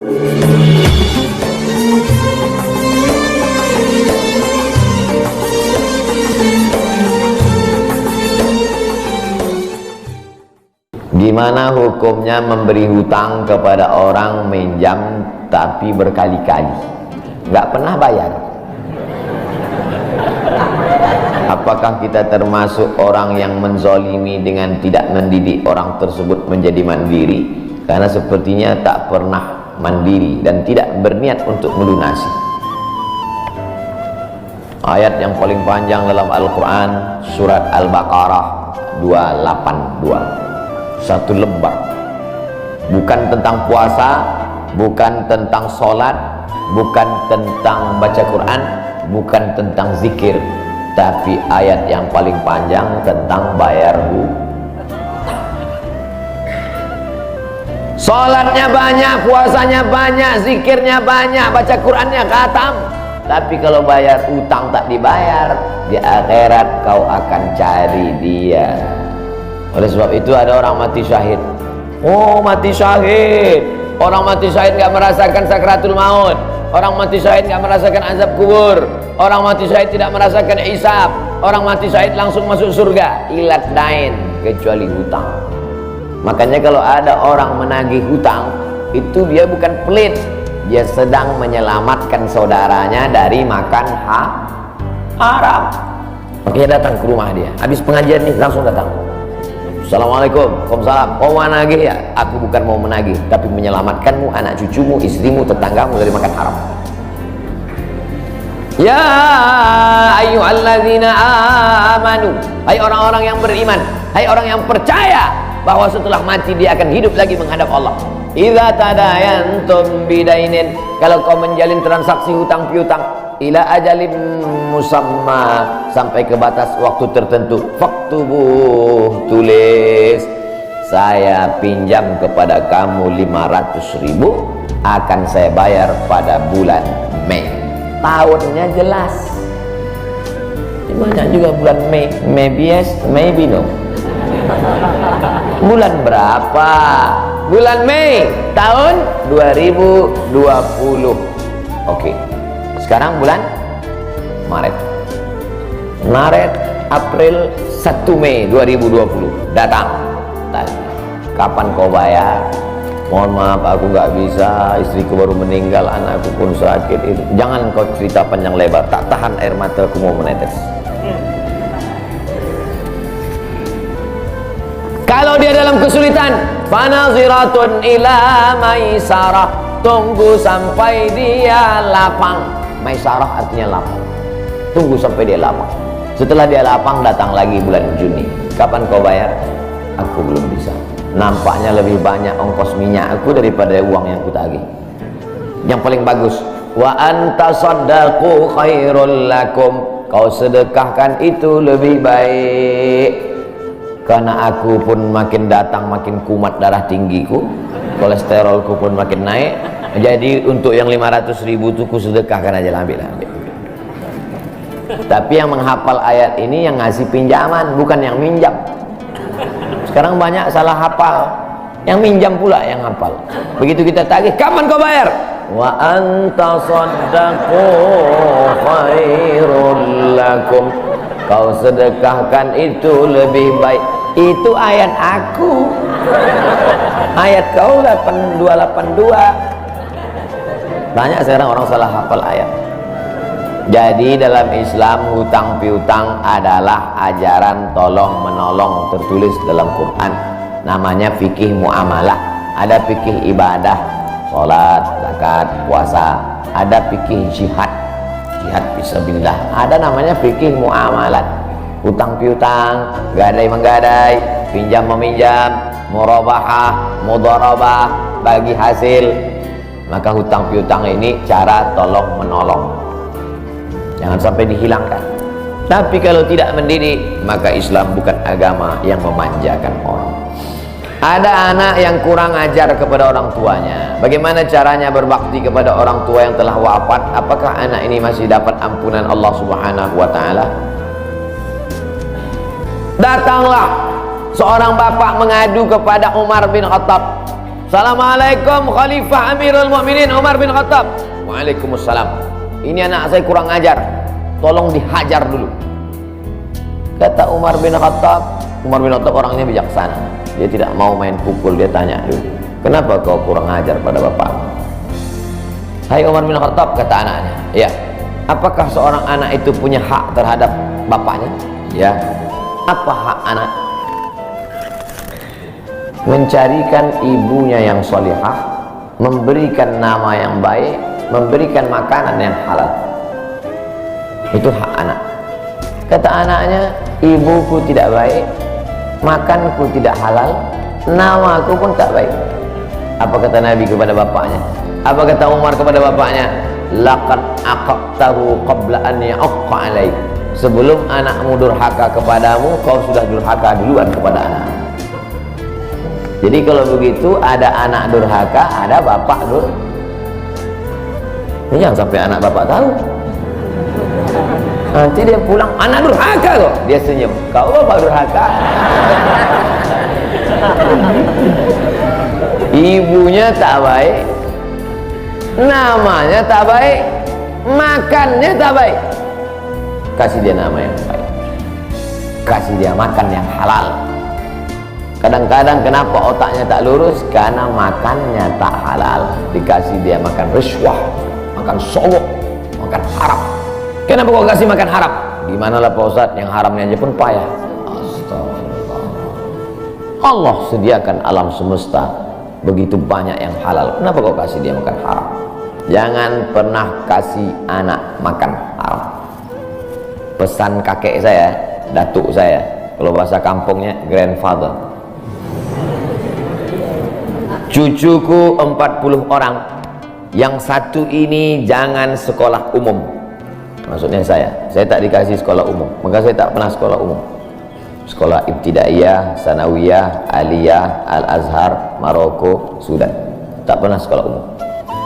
Gimana hukumnya memberi hutang kepada orang minjam tapi berkali-kali nggak pernah bayar? Apakah kita termasuk orang yang menzolimi dengan tidak mendidik orang tersebut menjadi mandiri, karena sepertinya tak pernah mandiri dan tidak berniat untuk melunasi? Ayat yang paling panjang dalam Al-Quran, surat Al-Baqarah 282, satu lembar. Bukan tentang puasa, bukan tentang sholat, bukan tentang baca Quran, bukan tentang zikir, tapi ayat yang paling panjang tentang bayar hutang. Sholatnya banyak, puasanya banyak, zikirnya banyak, baca Qurannya khatam, tapi kalau bayar utang tak dibayar, di akhirat kau akan cari dia. Oleh sebab itu ada orang mati syahid. Oh, mati syahid. Orang mati syahid gak merasakan sakratul maut. Orang mati syahid gak merasakan azab kubur. Orang mati syahid tidak merasakan hisab. Orang mati syahid langsung masuk surga. Ilat dain, kecuali hutang. Makanya kalau ada orang menagih hutang, itu dia bukan pelit, dia sedang menyelamatkan saudaranya dari makan haram. Makanya datang ke rumah dia. Habis pengajian nih langsung datang. Assalamualaikum, waalaikumsalam. Kau mau menagih ya? Aku bukan mau menagih, tapi menyelamatkanmu, anak cucumu, istrimu, tetanggamu dari makan haram. Ya ayyuhalladzina amanu, hai orang-orang yang beriman, hai orang yang percaya bahwa setelah mati dia akan hidup lagi menghadap Allah. Idza tadayantum bidainin, kalau kau menjalin transaksi hutang piutang, ila ajalim musamma, sampai ke batas waktu tertentu, faktubuh, tulis, saya pinjam kepada kamu 500.000, akan saya bayar pada bulan Mei. Tahunnya jelas. Banyak juga bulan Mei. Maybe yes, maybe no. Bulan berapa? Bulan Mei tahun 2020. Oke. Sekarang bulan Maret. April, 1 Mei 2020 datang. Tadi, kapan kau bayar? Mohon maaf, aku nggak bisa, istriku baru meninggal, anakku pun sakit. Itu jangan kau cerita panjang lebar, tak tahan air mataku mau menetes. Kalau dia dalam kesulitan, fanaziratun ila maisarah, tunggu sampai dia lapang. Maisarah artinya lapang. Tunggu sampai dia lapang. Setelah dia lapang, datang lagi bulan Juni. Kapan kau bayar? Aku belum bisa. Nampaknya lebih banyak ongkos minyak aku daripada uang yang kutagih. Yang paling bagus, wa anta saddaqu khairul lakum, kau sedekahkan itu lebih baik. Karena aku pun makin datang makin kumat darah tinggiku, kolesterolku pun makin naik. Jadi untuk yang 500.000 itu ku sedekahkan aja, ambil. Tapi yang menghafal ayat ini yang ngasih pinjaman, bukan yang minjam. Sekarang banyak salah hafal, yang minjam pula yang hafal. Begitu kita tagih, kapan kau bayar? Wa anta saddaqu khairul lakum, kau sedekahkan itu lebih baik. Itu ayat aku, ayat kau 8282. Banyak sekarang orang salah hafal ayat. Jadi dalam Islam hutang piutang adalah ajaran tolong menolong tertulis dalam Quran. Namanya fikih muamalah. Ada fikih ibadah, sholat, zakat, puasa. Ada fikih jihad, jihad fisabilillah. Ada namanya fikih muamalat. Hutang piutang, gadai menggadai, pinjam meminjam, murabahah, mudharabah, bagi hasil. Maka hutang piutang ini cara tolong menolong. Jangan sampai dihilangkan. Tapi kalau tidak mendidik, maka Islam bukan agama yang memanjakan orang. Ada anak yang kurang ajar kepada orang tuanya. Bagaimana caranya berbakti kepada orang tua yang telah wafat? Apakah anak ini masih dapat ampunan Allah Subhanahu wa ta'ala? Datanglah seorang bapak mengadu kepada Umar bin Khattab. Assalamualaikum Khalifah Amirul Mukminin Umar bin Khattab. Waalaikumsalam. Ini anak saya kurang ajar, tolong dihajar dulu. Kata Umar bin Khattab orangnya bijaksana, dia tidak mau main pukul. Dia tanya dulu, kenapa kau kurang ajar pada bapakmu? Hai Umar bin Khattab, kata anaknya, ya, apakah seorang anak itu punya hak terhadap bapaknya? Ya. Apa hak anak? Mencarikan ibunya yang solihah, memberikan nama yang baik, memberikan makanan yang halal. Itu hak anak. Kata anaknya, ibuku tidak baik, makanku tidak halal, namaku pun tak baik. Apa kata Nabi kepada bapaknya? Apa kata Umar kepada bapaknya? Laqad aqaqtahu qabla an ya'aqqa alaik. Sebelum anakmu durhaka kepadamu, kau sudah durhaka duluan kepada anak. Jadi kalau begitu, ada anak durhaka, ada bapak durhaka. Jangan sampai anak bapak tahu. Nanti dia pulang, anak durhaka kok. Dia senyum, kau bapak durhaka. Ibunya tak baik, namanya tak baik, makannya tak baik. Kasih dia nama yang baik, kasih dia makan yang halal. Kadang-kadang kenapa otaknya tak lurus? Karena makannya tak halal. Dikasih dia makan rishwah, makan sogok, makan haram. Kenapa kau kasih makan haram? Gimana lah Pak Ustadz, yang haramnya aja pun payah. Astagfirullah. Allah sediakan alam semesta begitu banyak yang halal. Kenapa kau kasih dia makan haram? Jangan pernah kasih anak makan haram. Pesan kakek saya, datuk saya, kalau bahasa kampungnya grandfather. Cucuku 40 orang, yang satu ini jangan sekolah umum. Maksudnya saya tak dikasih sekolah umum, maka saya tak pernah sekolah umum. Sekolah ibtidaiyah, sanawiyah, aliyah, al-azhar, Maroko, Sudan. Tak pernah sekolah umum.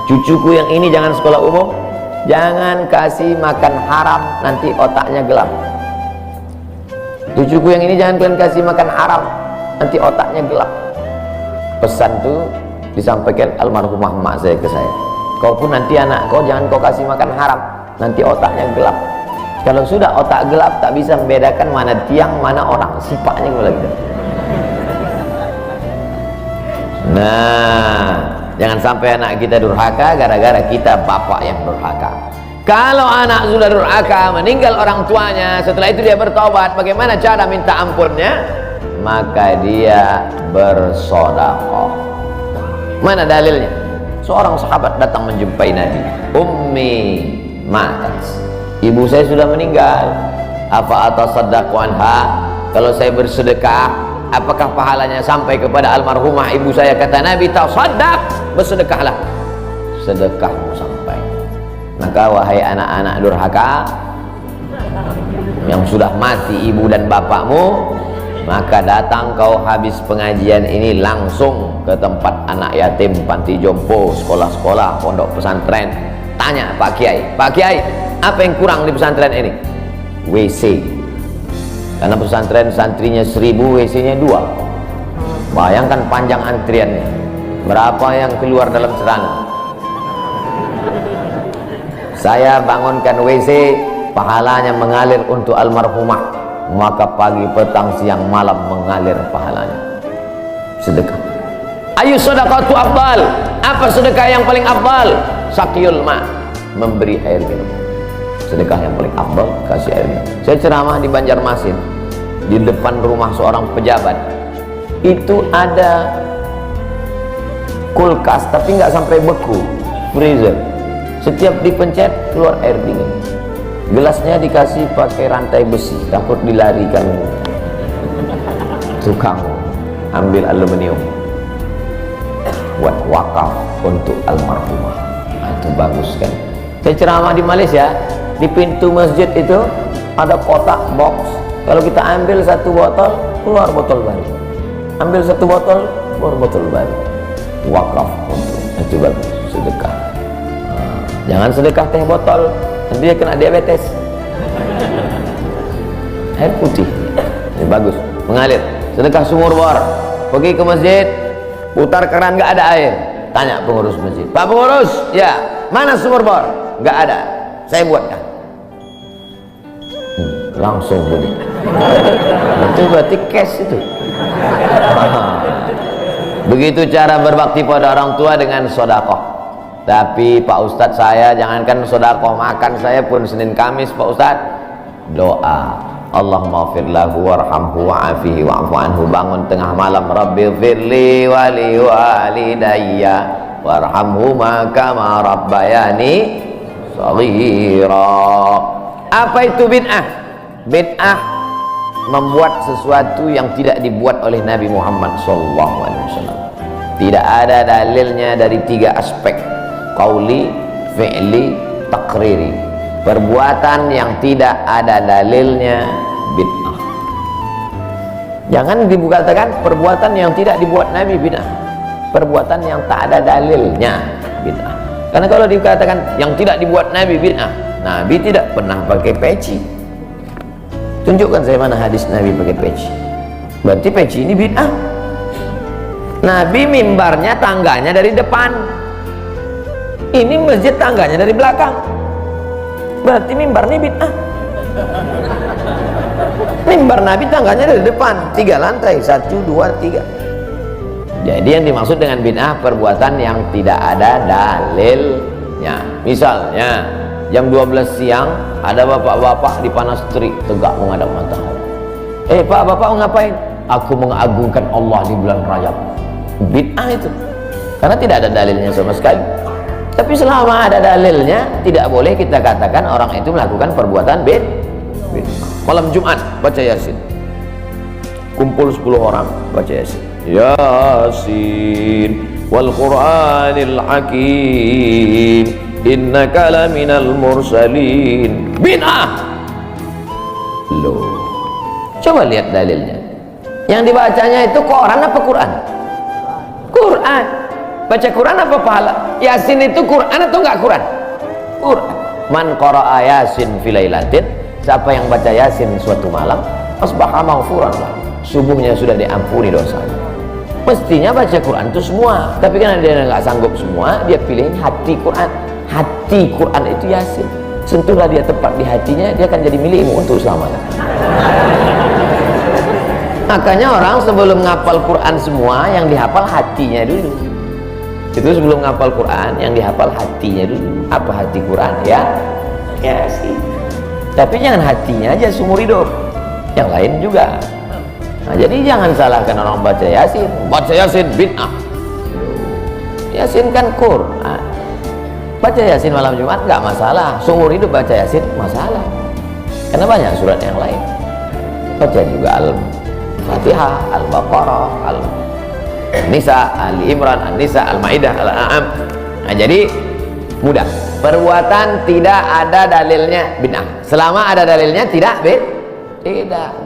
Cucuku yang ini jangan sekolah umum, jangan kasih makan haram, nanti otaknya gelap. Cucuku yang ini jangan kalian kasih makan haram, nanti otaknya gelap. Pesan itu disampaikan almarhumah mak saya ke saya. Kau pun nanti anak kau jangan kau kasih makan haram, nanti otaknya gelap. Kalau sudah otak gelap, tak bisa membedakan mana tiang mana orang, sifatnya gimana gitu. Nah, jangan sampai anak kita durhaka gara-gara kita bapak yang durhaka. Kalau anak sudah durhaka, meninggal orang tuanya, setelah itu dia bertobat, bagaimana cara minta ampunnya? Maka dia bersedekah. Mana dalilnya? Seorang sahabat datang menjumpai Nabi. Ummi matat, ibu saya sudah meninggal. Apa atasaddaqu anha? Kalau saya bersedekah, apakah pahalanya sampai kepada almarhumah ibu saya? Kata Nabi, tasaddaq, bersedekahlah, sedekahmu sampai. Maka wahai anak-anak durhaka yang sudah mati ibu dan bapakmu, maka datang kau habis pengajian ini langsung ke tempat anak yatim, panti jompo, sekolah-sekolah, pondok pesantren. Tanya Pak Kiai, Pak Kiai, apa yang kurang di pesantren ini? WC. Karena pesantren santrinya 1000, WC-nya 2. Bayangkan panjang antriannya. Berapa yang keluar dalam celana? Saya bangunkan WC, pahalanya mengalir untuk almarhumah. Maka pagi, petang, siang, malam mengalir pahalanya. Sedekah. Ayu sedekah tu afdal. Apa sedekah yang paling afdal? Saqiyul ma, memberi air minum. Sedekah yang paling afdal, kasih air minum. Saya ceramah di Banjarmasin, di depan rumah seorang pejabat. Itu ada kulkas, tapi nggak sampai beku, freezer. Setiap dipencet keluar air dingin. Gelasnya dikasih pakai rantai besi, takut dilarikan tukang ambil aluminium. Buat wakaf untuk almarhumah. Nah, itu bagus kan. Saya ceramah di Malaysia, di pintu masjid itu ada kotak box. Kalau kita ambil satu botol, keluar botol baru. Ambil satu botol, keluar botol baru. Wakaf untuk, itu bagus, sedekah. Nah, jangan sedekah teh botol, nanti dia kena diabetes. Air putih ini bagus, mengalir. Sedekah sumur bor, pergi ke masjid, putar keran nggak ada air, tanya pengurus masjid, Pak pengurus, ya mana sumur bor? Nggak ada, saya buatkan. Langsung bunyi. Itu berarti cash itu. Begitu cara berbakti pada orang tua dengan sodakoh. Tapi Pak Ustadz, saya jangankan sodakoh, makan saya pun Senin Kamis Pak Ustadz doa, Allahumma fir lahu warhamhu wa'afihi wa'fu anhu. Bangun tengah malam, Rabbi firli wali walidayya warhamhuma kama rabbayani shaghira. Apa itu bid'ah? Bid'ah membuat sesuatu yang tidak dibuat oleh Nabi Muhammad SAW. Tidak ada dalilnya dari 3 aspek: qauli, fi'li, takriri. Perbuatan yang tidak ada dalilnya bid'ah. Jangan dikatakan perbuatan yang tidak dibuat Nabi bid'ah. Perbuatan yang tak ada dalilnya bid'ah. Karena kalau dikatakan yang tidak dibuat Nabi bid'ah, Nabi tidak pernah pakai peci. Tunjukkan saya mana hadis Nabi pakai peci. Berarti peci ini bid'ah. Nabi mimbarnya tangganya dari depan, ini masjid tangganya dari belakang. Berarti mimbar ini bid'ah. Mimbar Nabi tangganya dari depan, 3 lantai, 1, 2, 3. Jadi yang dimaksud dengan bid'ah perbuatan yang tidak ada dalilnya. Misalnya jam 12 siang ada bapak-bapak di panas terik tegak menghadap matahari. Pak, bapak mau ngapain? Aku mengagungkan Allah di bulan Rajab. Bid'ah itu, karena tidak ada dalilnya sama sekali. Tapi selama ada dalilnya, tidak boleh kita katakan orang itu melakukan perbuatan bid'ah. Malam Jumat baca Yasin, kumpul 10 orang baca Yasin. Yasin wal Qur'anil Hakim, innaka laminal mursalin. Bid'ah. Loh, coba lihat dalilnya. Yang dibacanya itu Quran apa Quran? Quran. Baca Quran apa pahala? Yasin itu Quran atau enggak Quran? Quran. Man qara'a Yasin fi lailatin, siapa yang baca Yasin suatu malam, asbaha maghfuran lahu, subuhnya sudah diampuni dosanya. Mestinya baca Quran itu semua, tapi karena dia nggak sanggup semua, dia pilih hati Quran. Hati Quran itu Yasin. Sentuhlah dia tepat di hatinya, dia akan jadi milikmu untuk selamanya. Makanya orang sebelum ngapal Quran semua, yang dihafal hatinya dulu. Itu sebelum ngapal Quran, yang dihafal hatinya dulu. Apa hati Quran? Ya Yasin. Tapi jangan hatinya aja seumur hidup, yang lain juga. Nah, jadi jangan salahkan orang baca Yasin. Baca Yasin bid'ah. Yasin kan Quran. Baca Yasin malam Jumat nggak masalah, seumur hidup baca Yasin masalah. Karena banyak surat yang lain. Baca juga Al-Fatihah, Al-Baqarah, Al-Nisa, Al-Imran, Al-Nisa, Al-Maidah, Al-An'am. Nah, jadi mudah. Perbuatan tidak ada dalilnya bid'ah. Selama ada dalilnya tidak bid'ah.